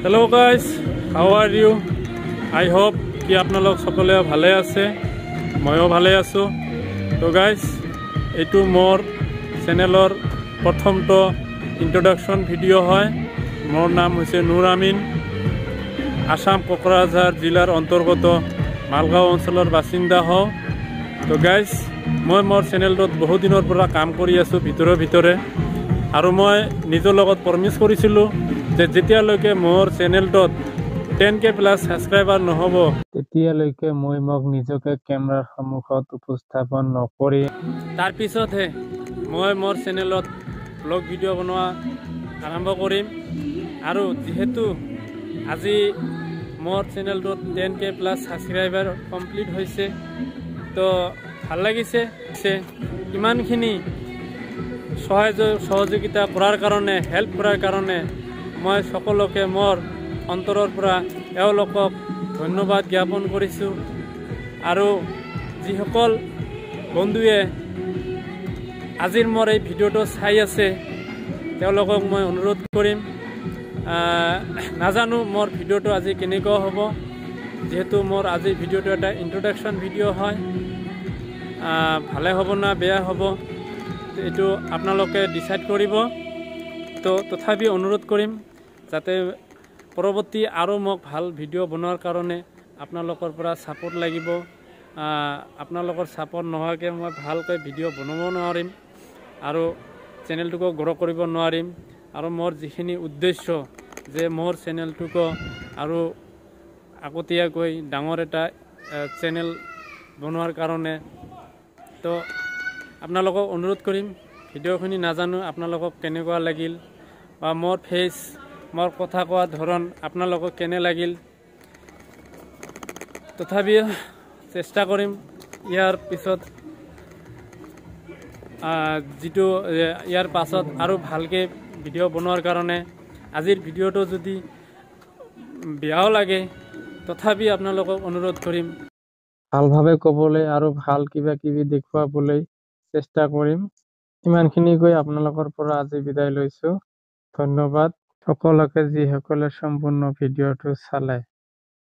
Hello guys, how are you? I hope कि आपनालोक सकले भाले आछे मयो भाले आछो। तो guys, एटू मोर चैनेलर प्रथमतो इंट्रोडक्शन भिडिओ है। मोर नाम होइसे नूर आमीन। आसाम कोकराझार जिलार अंतर्गत मालगाँव अंचलर बासिंदा हौ। तो गाइज मैं मोर चैनेलत बहुत दिनर পৰা काम কৰি আছো ভিতৰে আৰু মই নিজৰ লগত প্ৰমিস কৰিছিলো যে যেতিয়ালৈকে মোৰ চেনেলটোত 10K প্লাস সাবস্ক্ৰাইবাৰ নহব তেতিয়ালৈকে মই মোক নিজকে ক্যামেৰাৰ সন্মুখত উপস্থাপন নকৰি তাৰ পিছতহে মই মোৰ চেনেলত ব্লগ ভিডিও বনোৱা আৰম্ভ কৰিম। আৰু যেহেতু আজি मोर चैनलটোত 10K प्लस সাবস্ক্ৰাইবাৰ কমপ্লিট হৈছে তো ভাল লাগিছে ইমানখিনি সহযোগিতা কৰাৰ কাৰণে হেল্প কৰাৰ কাৰণে মই সকলোকে মোৰ অন্তৰৰ পৰা এওঁলোকক ধন্যবাদ জ্ঞাপন কৰিছো। আৰু যিসকল বন্ধুৱে আজিৰ মোৰ এই ভিডিওটো চাই আছে তেওঁলোকক মই অনুৰোধ কৰিম নাজানো मोर ভিডিওটো আজি কেনেকুৱা হ'ব যেহেতু मोर আজি ভিডিওটো এটা ইন্ট্রোডাকশন ভিডিও হয় ভালে হ'ব না বেয়া হ'ব এটো আপোনালোকে ডিসাইড কৰিব। তো তথাপি অনুৰোধ কৰিম যাতে পৰৱৰ্তী আৰু মোক ভাল ভিডিও বনোৱাৰ কাৰণে আপোনালোকৰ পৰা সাপোৰ্ট লাগিব। আপোনালোকৰ সাপোৰ্ট নহকে মই ভালকৈ ভিডিও বনাব নোৱাৰিম আৰু চেনেলটোক গ্ৰো কৰিব নোৱাৰিম। আৰু मोर যিখিনি উদ্দেশ্য যে मोर চেনেলটোক আৰু আগতীয়াকৈ ডাঙৰ এটা চেনেল বনোৱাৰ কাৰণে তো আপোনালোকক অনুৰোধ কৰিম ভিডিওখিনি নাজানো আপোনালোকক কেনেকুৱা লাগিল বা मोर ফেস मोर কথা কোৱা ধৰণ আপোনালোকক কেনে লাগিল তথাপি চেষ্টা কৰিম ইয়াৰ পিছত যেটো ইয়াৰ পাছত আৰু ভালকে ভিডিও বনোৱাৰ কাৰণে আজিৰ ভিডিওটো যদি বেয়াও লাগে তথাপি আপোনালোকক অনুৰোধ কৰিম ভালভাৱে ক'বলৈ আৰু ভাল কিবা কিবি দেখুৱাবলৈ চেষ্টা কৰিম। ইমানখিনি কৈ আপোনালোকৰ পৰা আজি বিদায় লৈছো। ধন্যবাদ সকলোকে যিসকলে সম্পূৰ্ণ ভিডিওটো চালে।